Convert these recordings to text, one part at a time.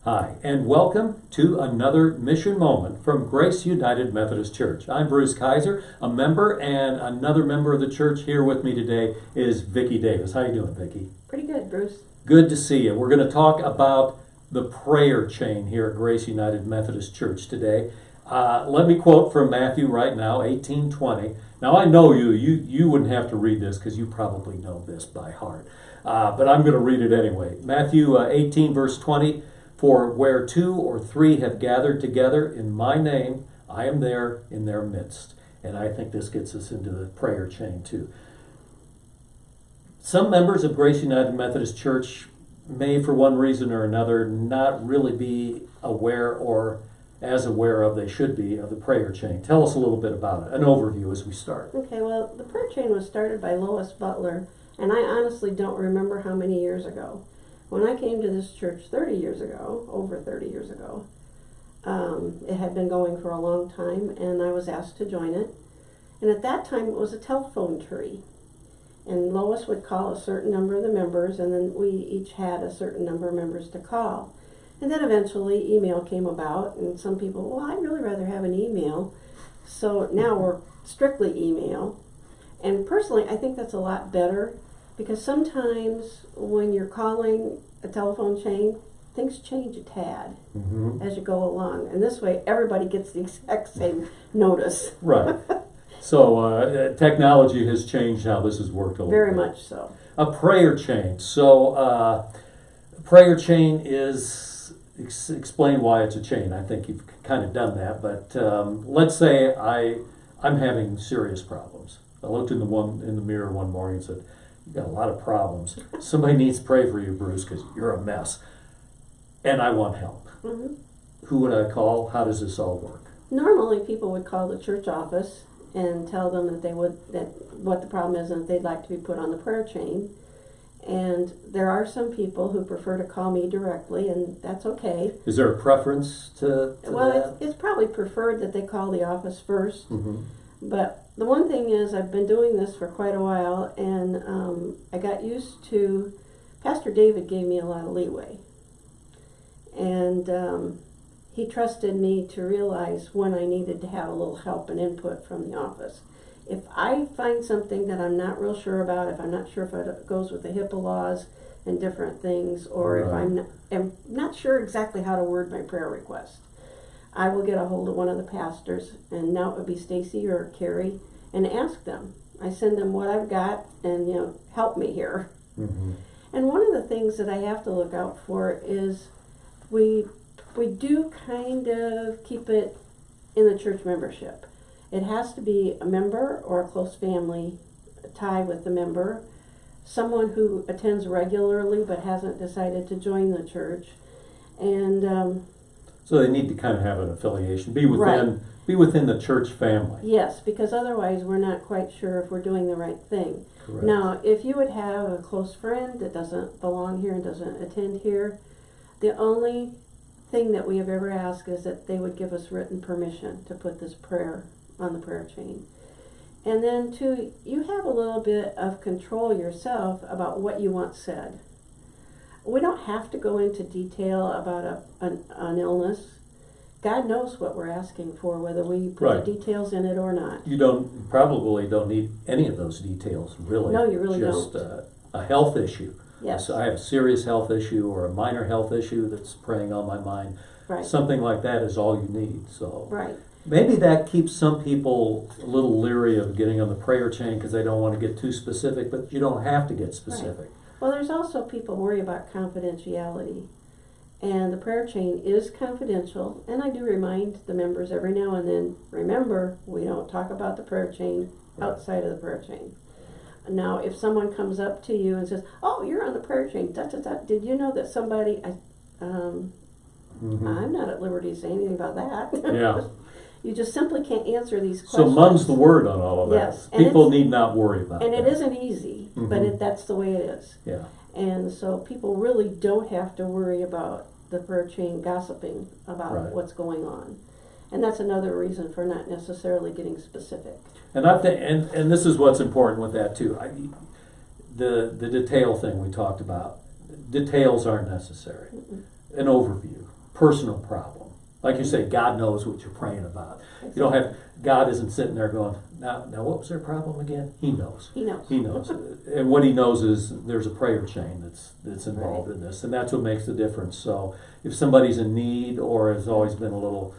Hi, and welcome to another mission moment from Grace United Methodist Church. I'm Bruce Kaiser, a member, and another member of the church here with me today is Vicki Davis. How you doing, Vicki? Pretty good, Bruce. Good to see you. We're going to talk about the prayer chain here at Grace United Methodist Church today. Let me quote from Matthew right now, 18:20. Now I know you wouldn't have to read this because you probably know this by heart, but I'm going to read it anyway. Matthew 18 verse 20. For where two or three have gathered together in my name, I am there in their midst. And I think this gets us into the prayer chain too. Some members of Grace United Methodist Church may, for one reason or another, not really be aware or as aware of they should be of the prayer chain. Tell us a little bit about it, an overview as we start. Okay, well, the prayer chain was started by Lois Butler, and I honestly don't remember how many years ago. When I came to this church 30 years ago, over 30 years ago, it had been going for a long time, and I was asked to join it. And at that time, it was a telephone tree. And Lois would call a certain number of the members, and then we each had a certain number of members to call. And then eventually, email came about, and some people, well, I'd really rather have an email. So now we're strictly email. And personally, I think that's a lot better, because sometimes when you're calling a telephone chain, things change a tad as you go along. And this way, everybody gets the exact same notice. Right. So technology has changed how this has worked a little Very bit. much so. A prayer chain. So a prayer chain is, explain why it's a chain. I think you've kind of done that. But let's say I'm having serious problems. I looked in the mirror one morning and said, "You got a lot of problems. Somebody needs to pray for you, Bruce, because you're a mess. And I want help." Mm-hmm. Who would I call? How does this all work? Normally, people would call the church office and tell them that what the problem is and that they'd like to be put on the prayer chain. And there are some people who prefer to call me directly, and that's okay. Is there a preference to well, that? it's probably preferred that they call the office first. Mm-hmm. But the one thing is, I've been doing this for quite a while, and I got used to, Pastor David gave me a lot of leeway. And he trusted me to realize when I needed to have a little help and input from the office. If I find something that I'm not real sure about, if I'm not sure if it goes with the HIPAA laws and different things, or if am not sure exactly how to word my prayer request, I will get a hold of one of the pastors, and now it would be Stacy or Carrie, and ask them. I send them what I've got, and help me here. Mm-hmm. And one of the things that I have to look out for is we do kind of keep it in the church membership. It has to be a member or a close family tie with the member, someone who attends regularly but hasn't decided to join the church, and So they need to kind of have an affiliation, be within the church family. yes, because otherwise we're not quite sure if we're doing the right thing. Correct. Now, if you would have a close friend that doesn't belong here and doesn't attend here, the only thing that we have ever asked is that they would give us written permission to put this prayer on the prayer chain. And then too, you have a little bit of control yourself about what you want said. We don't have to go into detail about an illness. God knows what we're asking for, whether we put the details in it or not. You probably don't need any of those details, really. No, you really don't. Just a health issue. Yes. So I have a serious health issue or a minor health issue that's preying on my mind. Right. Something like that is all you need. So Right. maybe that keeps some people a little leery of getting on the prayer chain because they don't want to get too specific, but you don't have to get specific. Right. Well, there's also people worry about confidentiality. And the prayer chain is confidential, and I do remind the members every now and then, remember, we don't talk about the prayer chain outside of the prayer chain. Now, if someone comes up to you and says, "Oh, you're on the prayer chain, did you know that somebody," I'm not at liberty to say anything about that. Yeah. You just simply can't answer these So questions. mum's the word on all of that. Yes. And People need not worry about and that. it isn't easy, but that's the way it is. Yeah. And so people really don't have to worry about the prayer chain gossiping about what's going on. And that's another reason for not necessarily getting specific. And I think, and this is what's important with that too. The detail thing we talked about. Details aren't necessary. An overview. personal problem. Like you say, God knows what you're praying about. You don't have, God isn't sitting there going, now what was their problem again? He knows. He knows. He knows. And what he knows is there's a prayer chain that's involved in this, and that's what makes the difference. So if somebody's in need or has always been a little,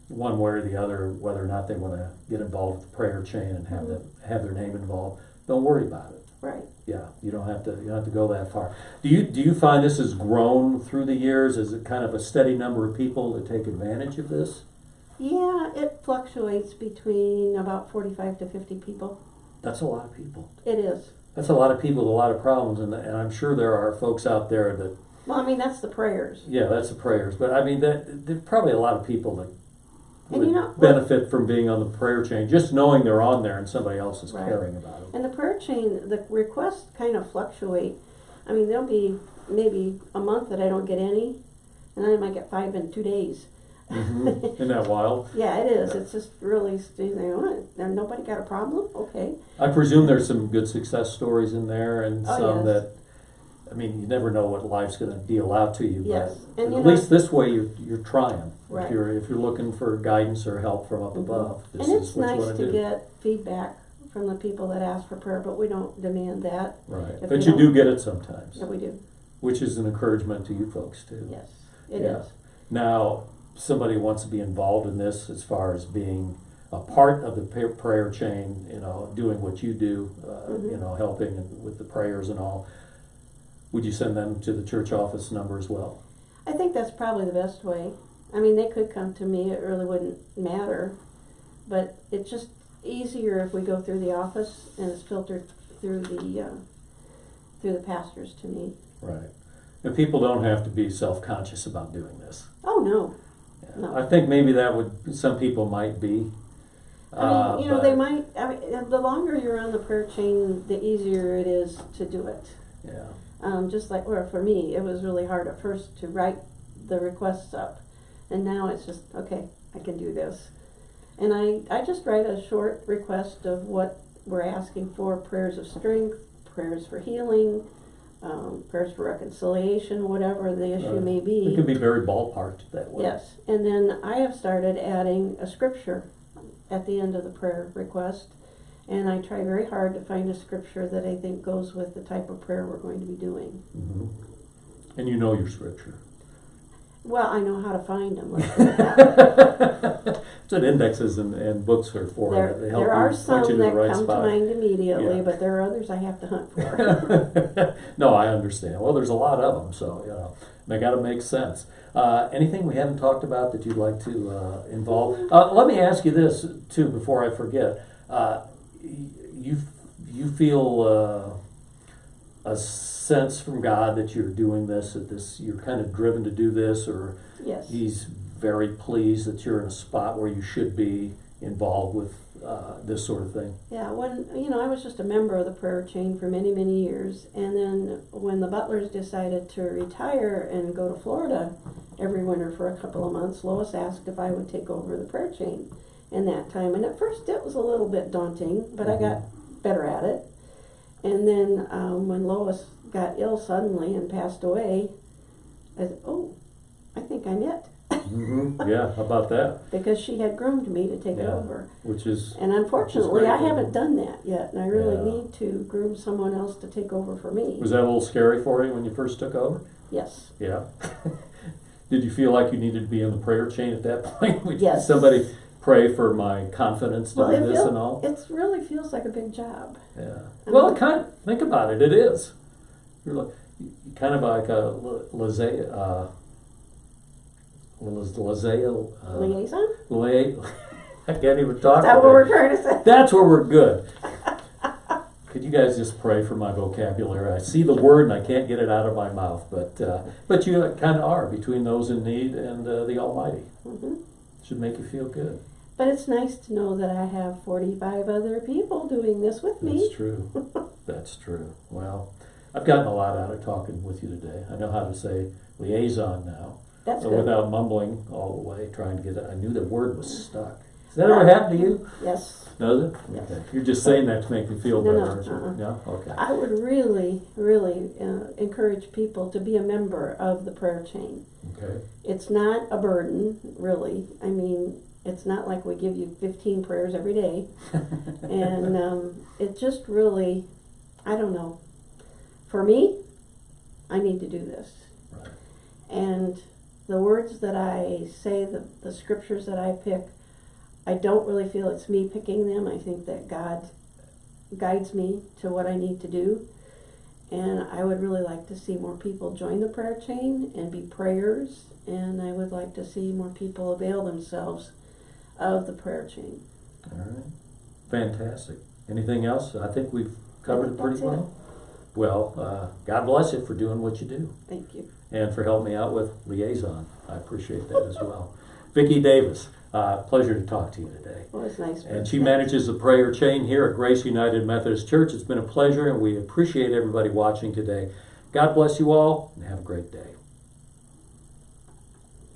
one way or the other, whether or not they want to get involved with the prayer chain and have their name involved, don't worry about it. Right. Yeah, you don't have to go that far. Do you find this has grown through the years? Is it kind of a steady number of people that take advantage of this? Yeah, it fluctuates between about 45 to 50 people. That's a lot of people. It is. That's a lot of people with a lot of problems, and I'm sure there are folks out there that. Well, I mean, that's the prayers. Yeah, that's the prayers, but I mean there's probably a lot of people that would benefit from being on the prayer chain, just knowing they're on there and somebody else is caring about them. And the prayer chain, the requests kind of fluctuate. I mean, there'll be maybe a month that I don't get any, and then I might get 5 in 2 days. Isn't that wild? Yeah, it is. It's just really, and nobody got a problem? Okay. I presume there's some good success stories in there, and some yes. that, I mean, you never know what life's going to deal out to you. Yes. But at least this way you're trying. Right. If you're looking for guidance or help from up above, this and is it's what you nice want to do. get feedback from the people that ask for prayer, but we don't demand that. Right. But you do get it sometimes. Yeah, we do. Which is an encouragement to you folks too. Yes, it is. Now, somebody wants to be involved in this as far as being a part of the prayer chain, doing what you do, helping with the prayers and all. Would you send them to the church office number as well? I think that's probably the best way. I mean, they could come to me, it really wouldn't matter, but it's just easier if we go through the office and it's filtered through the pastors to me. Right. And people don't have to be self-conscious about doing this. Oh, no. Yeah. No. I think maybe some people might be. I mean, they might, the longer you're on the prayer chain, the easier it is to do it. Yeah. Just like, or for me, it was really hard at first to write the requests up. And now it's just, okay, I can do this. And I just write a short request of what we're asking for, prayers of strength, prayers for healing, prayers for reconciliation, whatever the issue may be. It can be very ballparked that way. Yes. And then I have started adding a scripture at the end of the prayer request. And I try very hard to find a scripture that I think goes with the type of prayer we're going to be doing. Mm-hmm. And you know your scripture. Well, I know how to find them. That's what indexes and books are for. They help there are you some point you to the that right come spot. to mind immediately, Yeah. but there are others I have to hunt for. No, I understand. Well, there's a lot of them, so they got to make sense. Anything we haven't talked about that you'd like to involve? Let me ask you this too before I forget. You feel a sense from God that you're doing this, that you're kind of driven to do this, or Yes. He's very pleased that you're in a spot where you should be involved with this sort of thing? Yeah, when, I was just a member of the prayer chain for many, many years, and then when the Butlers decided to retire and go to Florida every winter for a couple of months, Lois asked if I would take over the prayer chain in that time. And at first it was a little bit daunting, but I got better at it. And then when Lois got ill suddenly and passed away, I said, oh, I think I'm it. Yeah, how about that? Because she had groomed me to take it over. And unfortunately, I haven't done that yet, and I really need to groom someone else to take over for me. Was that a little scary for you when you first took over? Yes. Yeah. Did you feel like you needed to be in the prayer chain at that point? Yes. Somebody pray for my confidence to do this and all? It really feels like a big job. Yeah. Well, think about it. It is. You're kind of like a liaison? I can't even talk. Is that what we're trying to say? That's where we're good. Could you guys just pray for my vocabulary? I see the word and I can't get it out of my mouth, but you kind of are between those in need and the Almighty. Should make you feel good. But it's nice to know that I have 45 other people doing this with me. That's true. That's true. Well, I've gotten a lot out of talking with you today. I know how to say liaison now. That's so good. Without mumbling all the way, trying to get it. I knew the word was stuck. Has that ever happened to you? Yes. Does it? Yes. Okay. You're just saying that to make me feel better. No? Okay. I would really, really encourage people to be a member of the prayer chain. Okay. It's not a burden, really. I mean, it's not like we give you 15 prayers every day. And it just really, I don't know. For me, I need to do this. Right. And the words that I say, the scriptures that I pick, I don't really feel it's me picking them. I think that God guides me to what I need to do. And I would really like to see more people join the prayer chain and be prayers. And I would like to see more people avail themselves of the prayer chain. All right. Fantastic. Anything else? I think we've covered it pretty well. Well, God bless you for doing what you do. Thank you. And for helping me out with liaison. I appreciate that as well. Vicki Davis, pleasure to talk to you today. Well, it's nice. And she manages the prayer chain here at Grace United Methodist Church. It's been a pleasure, and we appreciate everybody watching today. God bless you all, and have a great day.